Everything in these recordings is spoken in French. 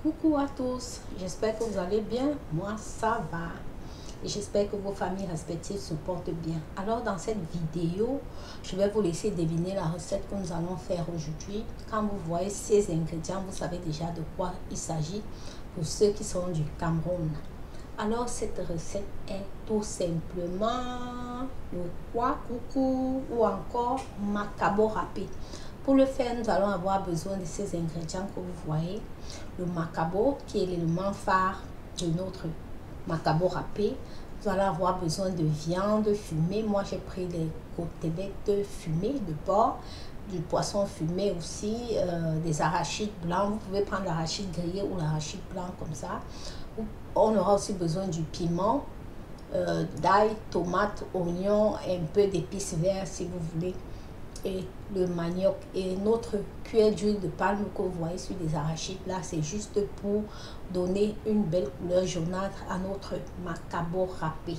Coucou à tous, j'espère que vous allez bien. Moi ça va et j'espère que vos familles respectives se portent bien. Alors dans cette vidéo, je vais vous laisser deviner la recette que nous allons faire aujourd'hui. Quand vous voyez ces ingrédients, vous savez déjà de quoi il s'agit pour ceux qui sont du Cameroun. Alors cette recette est tout simplement le pois coucou ou encore macabo râpé. Pour le faire, nous allons avoir besoin de ces ingrédients que vous voyez. Le macabo, qui est l'élément phare de notre macabo râpé. Vous allez avoir besoin de viande fumée. Moi, j'ai pris des côtelettes fumées de porc, du poisson fumé aussi, des arachides blancs. Vous pouvez prendre l'arachide grillé ou l'arachide blanc comme ça. On aura aussi besoin du piment, d'ail, tomate, oignon, un peu d'épices vertes si vous voulez. Et le manioc et notre cuillère d'huile de palme que vous voyez sur les arachides là, c'est juste pour donner une belle couleur jaunâtre à notre macabo râpé.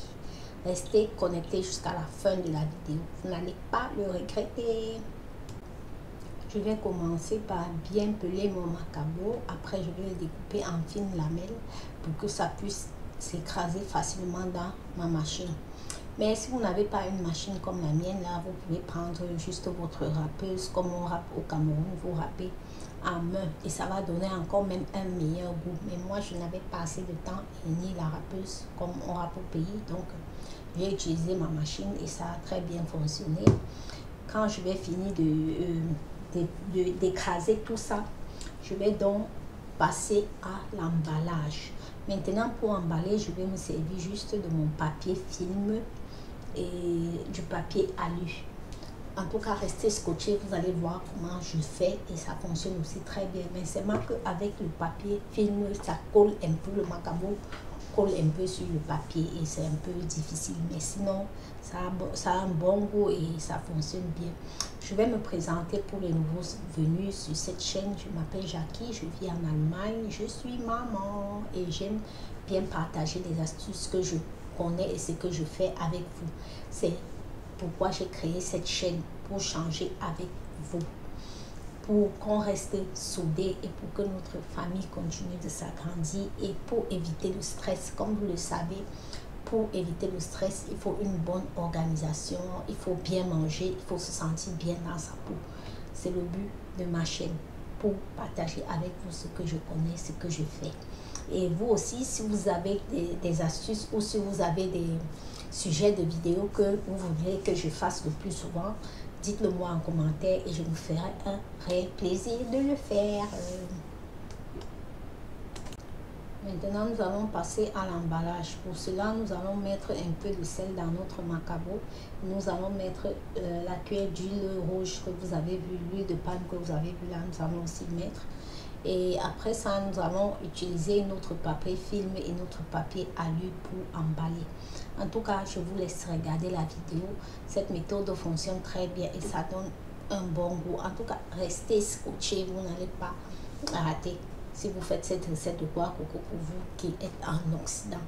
Restez connectés jusqu'à la fin de la vidéo, vous n'allez pas le regretter. Je vais commencer par bien peler mon macabo. Après je vais le découper en fines lamelles pour que ça puisse s'écraser facilement dans ma machine. Mais si vous n'avez pas une machine comme la mienne, là, vous pouvez prendre juste votre râpeuse, comme on râpe au Cameroun, vous râpez à main et ça va donner encore même un meilleur goût. Mais moi, je n'avais pas assez de temps et ni la râpeuse comme on râpe au pays, donc j'ai utilisé ma machine et ça a très bien fonctionné. Quand je vais finir d'écraser tout ça, je vais donc passer à l'emballage. Maintenant, pour emballer, je vais me servir juste de mon papier film et du papier alu. En tout cas, restez scotché, vous allez voir comment je fais et ça fonctionne aussi très bien. Mais c'est marrant qu'avec le papier film, ça colle un peu, le macabo colle un peu sur le papier et c'est un peu difficile. Mais sinon, ça a un bon goût et ça fonctionne bien. Je vais me présenter pour les nouveaux venus sur cette chaîne. Je m'appelle Jackie, je vis en Allemagne, je suis maman et j'aime bien partager les astuces que je connais et ce que je fais avec vous. C'est pourquoi j'ai créé cette chaîne, pour changer avec vous, pour qu'on reste soudés et pour que notre famille continue de s'agrandir et pour éviter le stress. Comme vous le savez, pour éviter le stress, il faut une bonne organisation, il faut bien manger, il faut se sentir bien dans sa peau. C'est le but de ma chaîne, pour partager avec vous ce que je connais, ce que je fais. Et vous aussi, si vous avez des astuces ou si vous avez des sujets de vidéos que vous voulez que je fasse le plus souvent, dites-le moi en commentaire et je vous ferai un réel plaisir de le faire. Maintenant, nous allons passer à l'emballage. Pour cela, nous allons mettre un peu de sel dans notre macabo. Nous allons mettre la cuillère d'huile rouge que vous avez vu, l'huile de palme que vous avez vu là, nous allons aussi mettre. Et après ça, nous allons utiliser notre papier film et notre papier alu pour emballer. En tout cas, je vous laisse regarder la vidéo. Cette méthode fonctionne très bien et ça donne un bon goût. En tout cas, restez scotchés, vous n'allez pas rater si vous faites cette recette de pois coucou pour vous qui êtes en Occident.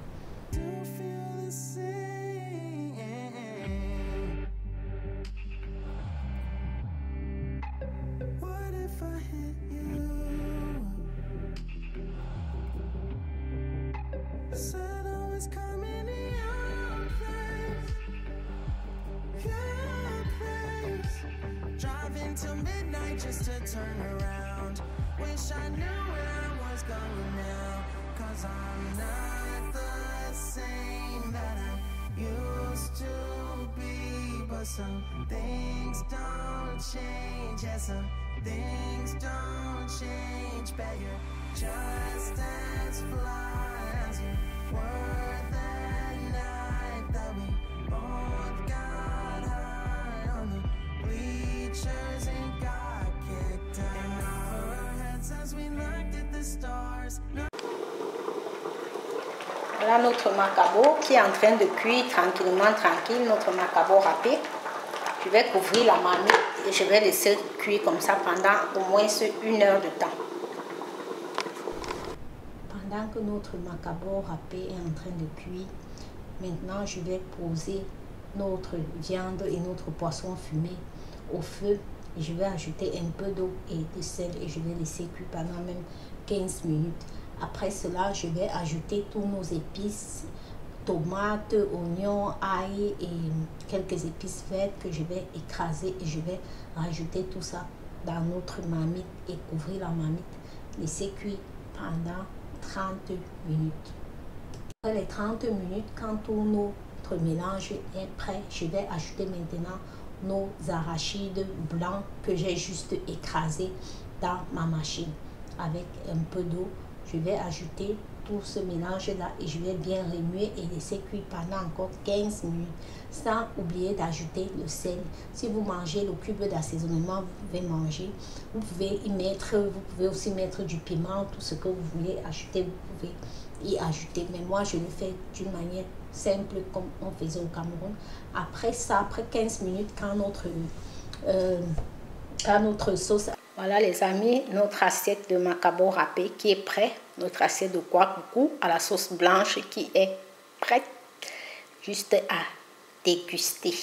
Driving till midnight just to turn around. Wish I knew where I was going now. Cause I'm not the same that I used to be. But some things don't change. Yeah, some things don't change. Bet you're just as fly as you were that night that we both got high on the bleachers and got kicked out. And our heads as we looked at the stars. Voilà notre macabo qui est en train de cuire tranquillement, notre macabo râpé. Je vais couvrir la marmite et je vais laisser cuire comme ça pendant au moins 1 heure de temps. Pendant que notre macabo râpé est en train de cuire, maintenant je vais poser notre viande et notre poisson fumé au feu. Et je vais ajouter un peu d'eau et de sel et je vais laisser cuire pendant même 15 minutes. Après cela, je vais ajouter tous nos épices, tomates, oignons, ail et quelques épices vertes que je vais écraser et je vais rajouter tout ça dans notre marmite et couvrir la marmite. Laisser cuire pendant 30 minutes. Après les 30 minutes, quand tout notre mélange est prêt, je vais ajouter maintenant nos arachides blancs que j'ai juste écrasés dans ma machine. Avec un peu d'eau, je vais ajouter tout ce mélange là et je vais bien remuer et laisser cuire pendant encore 15 minutes, sans oublier d'ajouter le sel. Si vous mangez le cube d'assaisonnement, vous pouvez manger, vous pouvez y mettre, vous pouvez aussi mettre du piment, tout ce que vous voulez ajouter, vous pouvez y ajouter. Mais moi je le fais d'une manière simple comme on faisait au Cameroun. Après ça, après 15 minutes, quand notre sauce, voilà les amis, notre assiette de macabo râpé qui est prêt, notre assiette de kwakoukou à la sauce blanche qui est prête, juste à déguster.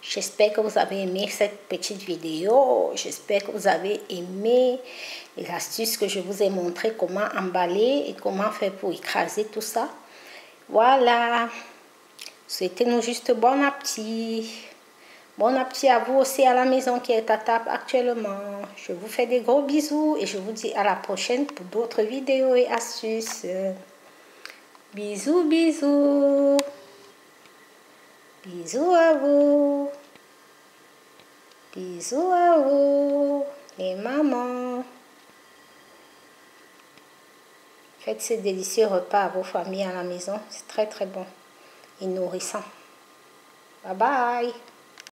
J'espère que vous avez aimé cette petite vidéo. J'espère que vous avez aimé les astuces que je vous ai montré, comment emballer et comment faire pour écraser tout ça. Voilà. Souhaitez-nous juste bon appétit. Bon appétit à vous aussi à la maison qui est à table actuellement. Je vous fais des gros bisous et je vous dis à la prochaine pour d'autres vidéos et astuces. Bisous, bisous. Bisous à vous. Bisous à vous, les mamans. Faites ces délicieux repas à vos familles à la maison. C'est très très bon et nourrissant. Bye bye.